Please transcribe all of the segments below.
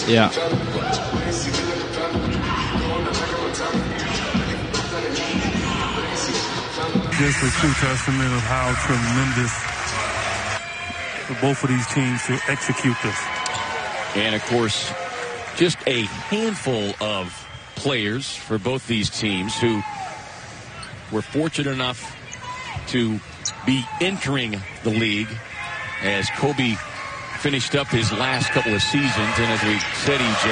Yeah. Just a true testament of how tremendous for both of these teams to execute this. And, of course, just a handful of players for both these teams who were fortunate enough to be entering the league as Kobe finished up his last couple of seasons. And as we said, EJ,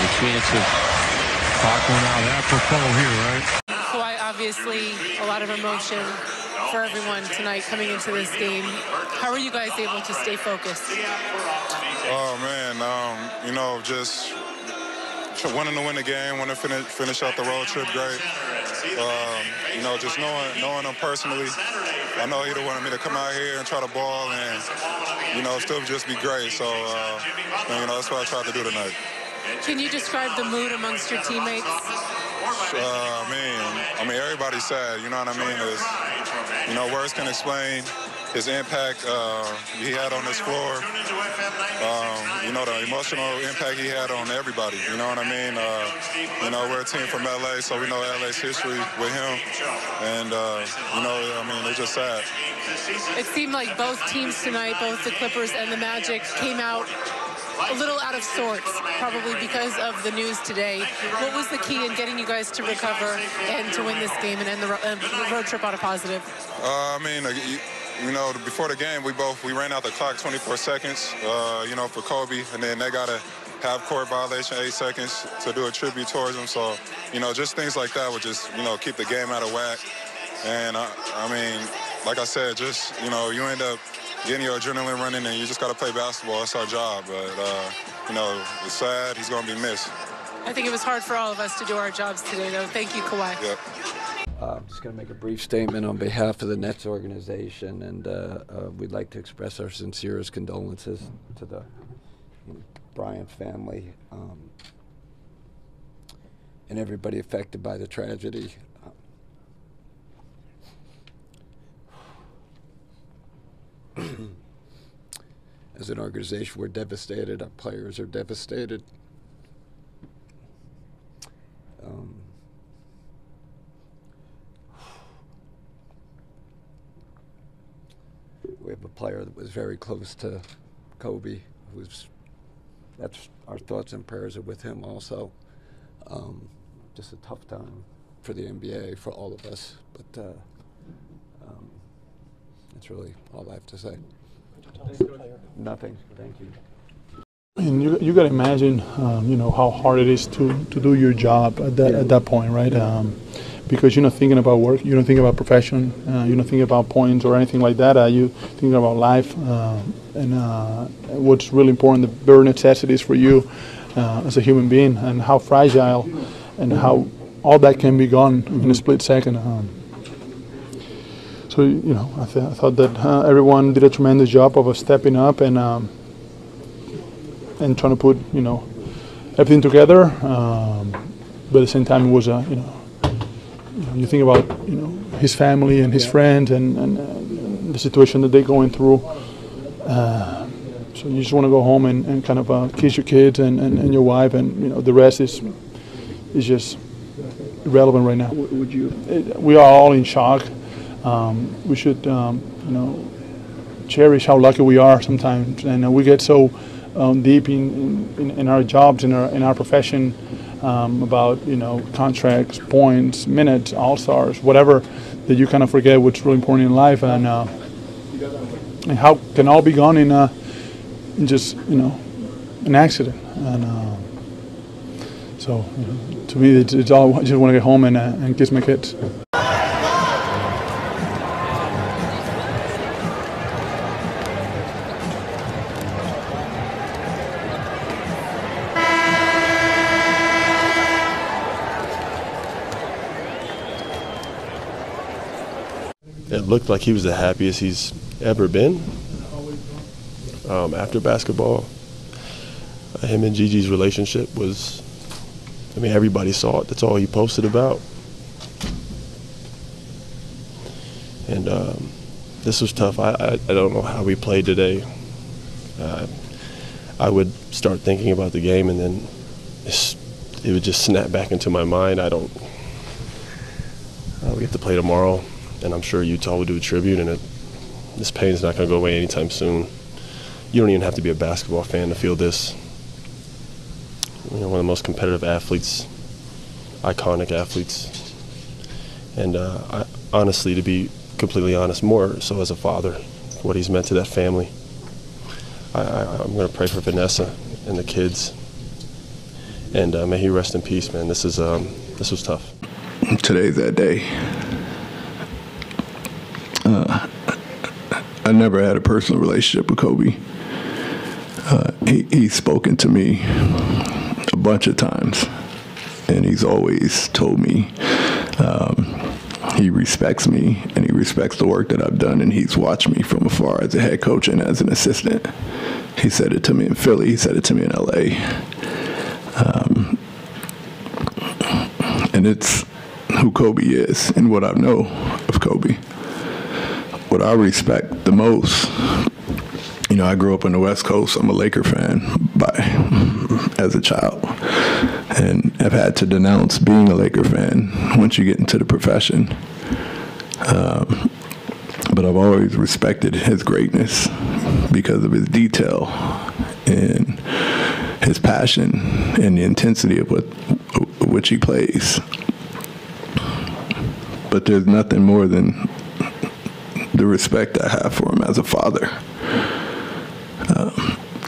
the chance of talk one out apropos here, right? Kawhi, obviously a lot of emotion for everyone tonight coming into this game. How are you guys able to stay focused? Oh, man, you know, just wanting to win the game, want to finish out the road trip great. You know, just knowing him personally, I know he'd have wanted me to come out here and try to ball and, you know, still just be great. So, you know, that's what I tried to do tonight. Can you describe the mood amongst your teammates? I mean, everybody's sad, you know what I mean? You know, words can explain his impact he had on this floor. You know, the emotional impact he had on everybody, you know what I mean? You know, we're a team from LA, so we know LA's history with him. And, you know, I mean, it's just sad. It seemed like both teams tonight, both the Clippers and the Magic, came out a little out of sorts, probably because of the news today. What was the key in getting you guys to recover and to win this game and end the road trip on a positive? I mean, you know, before the game, we ran out the clock 24 seconds, you know, for Kobe, and then they got a half-court violation, 8 seconds to do a tribute towards him. So, you know, just things like that would just, you know, keep the game out of whack. And, I mean, like I said, just, you know, you end up getting your adrenaline running, and you just got to play basketball. That's our job. But, you know, it's sad. He's going to be missed. I think it was hard for all of us to do our jobs today, though. Thank you, Kawhi. Yep. I'm just going to make a brief statement on behalf of the Nets organization, and we'd like to express our sincerest condolences to the Bryant family and everybody affected by the tragedy. As an organization, we're devastated. Our players are devastated. We have a player that was very close to Kobe. That's our thoughts and prayers are with him also. Just a tough time for the NBA, for all of us. But that's really all I have to say. Nothing. Thank you. And you got to imagine, you know, how hard it is to do your job at that point, right? Because you're not thinking about work, you don't think about profession, you don't think about points or anything like that. You think about life and what's really important, the bare necessities for you as a human being, and how fragile and how all that can be gone in a split second. So, you know, I thought that everyone did a tremendous job of stepping up and trying to put, you know, everything together. But at the same time, it was you know, you think about, you know, his family and his friends and the situation that they're going through. So you just want to go home and kind of kiss your kids and your wife, and, you know, the rest is just irrelevant right now. Would you? We are all in shock. We should, you know, cherish how lucky we are sometimes, and we get so deep in our jobs, in our profession, about, you know, contracts, points, minutes, all-stars, whatever, that you kind of forget what's really important in life, and how can all be gone in just, you know, an accident. And so, you know, to me, it's all, I just want to get home and kiss my kids. it looked like he was the happiest he's ever been after basketball. Him and Gigi's relationship was, I mean, everybody saw it. That's all he posted about. And this was tough. I don't know how we played today. I would start thinking about the game, and then it would just snap back into my mind. We get to play tomorrow, and I'm sure Utah will do a tribute, and this pain's not going to go away anytime soon. You don't even have to be a basketball fan to feel this. You know, one of the most competitive athletes, iconic athletes. And honestly, to be completely honest, more so as a father, what he's meant to that family. I'm going to pray for Vanessa and the kids. And may he rest in peace, man. This was tough. Today's that day. I never had a personal relationship with Kobe. He's spoken to me a bunch of times, and he's always told me he respects me and he respects the work that I've done, and he's watched me from afar as a head coach and as an assistant. He said it to me in Philly. He said it to me in LA. And it's who Kobe is and what I know of Kobe. What I respect the most, you know, I grew up on the West Coast. I'm a Laker fan as a child, and I've had to denounce being a Laker fan once you get into the profession. But I've always respected his greatness because of his detail and his passion and the intensity of which he plays. But there's nothing more than the respect I have for him as a father.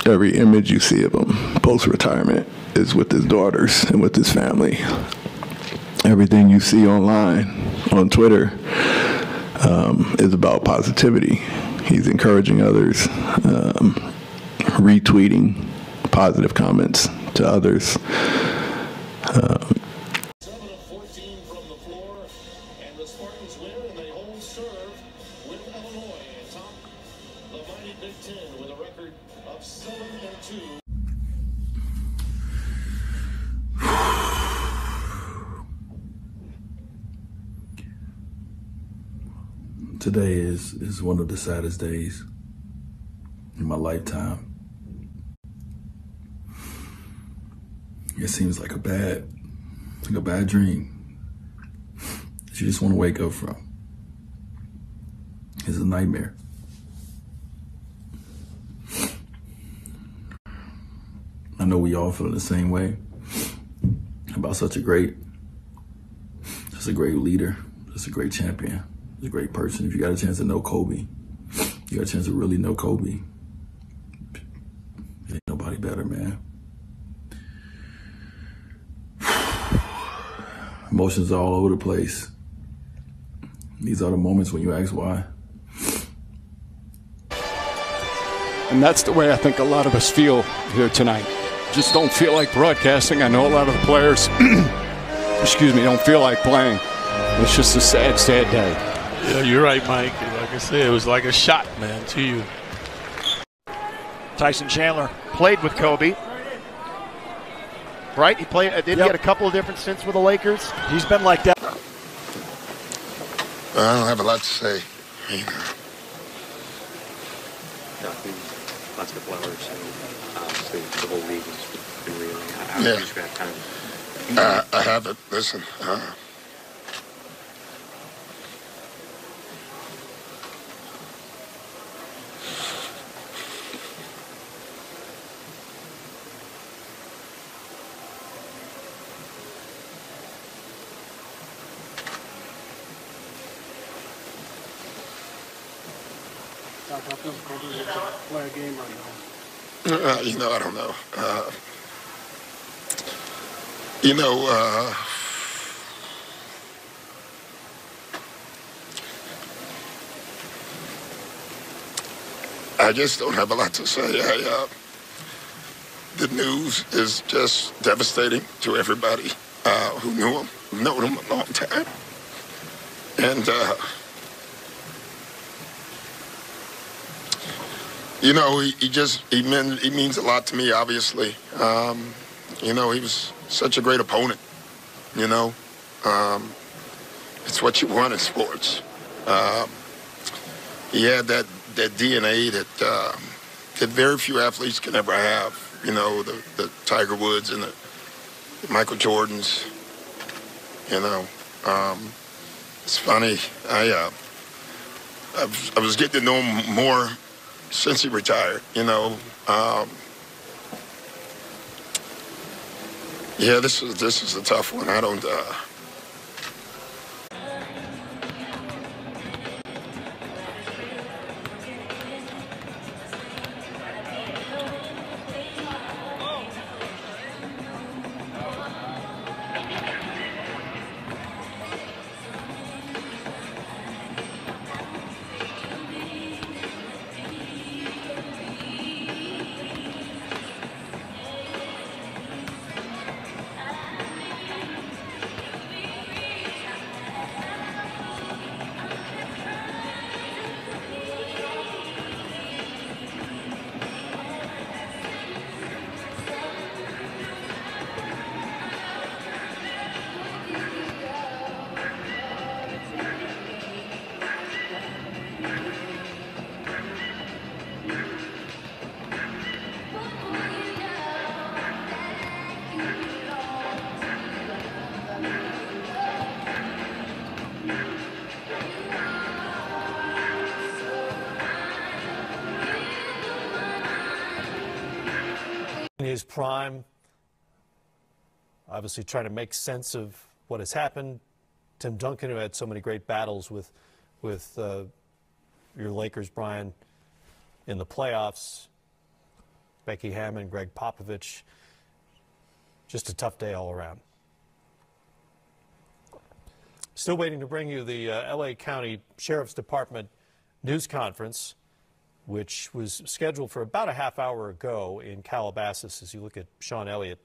Every image you see of him post-retirement is with his daughters and with his family. Everything you see online, on Twitter, is about positivity. He's encouraging others, retweeting positive comments to others. 7 of 14 from the floor, and the Spartans win, and they hold serve with Illinois atop the mighty Big Ten with a record of 7-2. Today is one of the saddest days in my lifetime. It seems like a bad dream that you just want to wake up from. It's a nightmare. I know we all feel the same way about such a great leader, just a great champion, just a great person. If you got a chance to know Kobe, you got a chance to really know Kobe, ain't nobody better, man. Emotions are all over the place. These are the moments when you ask why. And that's the way I think a lot of us feel here tonight. Just don't feel like broadcasting. I know a lot of the players, don't feel like playing. It's just a sad, sad day. Yeah, you're right, Mike. Like I said, it was like a shot, man, to you. Tyson Chandler played with Kobe. Right? He played. He had a couple of different stints with the Lakers. He's been like that. I don't have a lot to say. Lots of flowers, and obviously the whole league has been reeling. How would you describe kind of? I haven't. Listen. How feels Kobe to play a game right now? I don't know. I just don't have a lot to say. The news is just devastating to everybody who knew him, known him a long time. And You know, he means a lot to me, obviously. You know, he was such a great opponent, you know. It's what you want in sports. He had that DNA that very few athletes can ever have. You know, the Tiger Woods and the Michael Jordans. You know, it's funny. I was getting to know him more since he retired. You know, yeah, this is a tough one. I don't. In his prime, obviously trying to make sense of what has happened. Tim Duncan, who had so many great battles with your Lakers, Brian, in the playoffs. Becky Hammon, Greg Popovich. Just a tough day all around. Still waiting to bring you the L.A. County Sheriff's Department news conference, which was scheduled for about a half hour ago in Calabasas, as you look at Sean Elliott.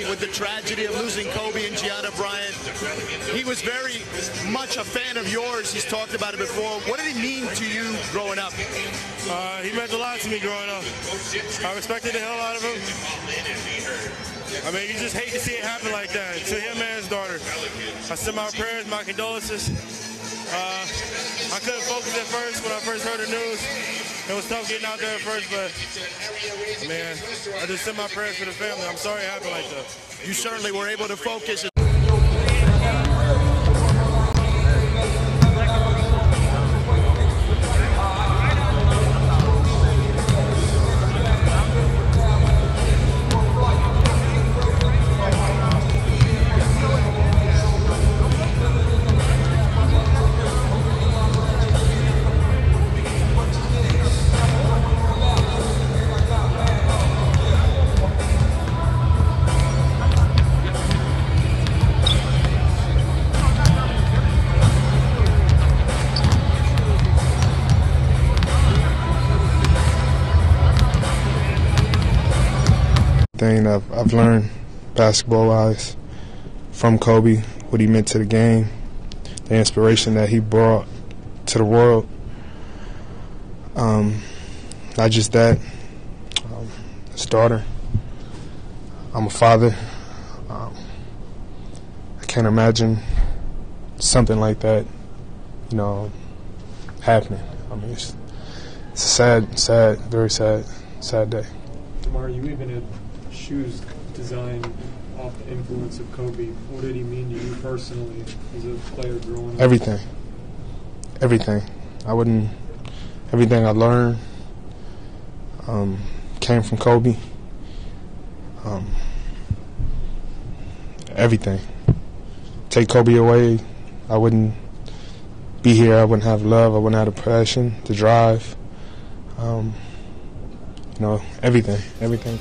With the tragedy of losing Kobe and Gianna Bryant, he was very much a fan of yours. He's talked about it before. What did he mean to you growing up? He meant a lot to me growing up. I respected the hell out of him. I mean, you just hate to see it happen like that. To him and his daughter, I send my prayers, my condolences. I couldn't focus at first when I first heard the news. It was tough getting out there at first, but, man, I just send my prayers for the family. I'm sorry it happened like that. You certainly were able to focus. Thing I've learned basketball-wise from Kobe, what he meant to the game, the inspiration that he brought to the world. Not just that, his daughter. I'm a father. I can't imagine something like that, happening. I mean, it's a sad, very sad day. Tamar, you even had shoes designed off the influence of Kobe. What did he mean to you personally as a player growing up? Everything. Everything I learned came from Kobe. Everything. Take Kobe away, I wouldn't be here. I wouldn't have love. I wouldn't have the passion, the drive. Everything. Everything.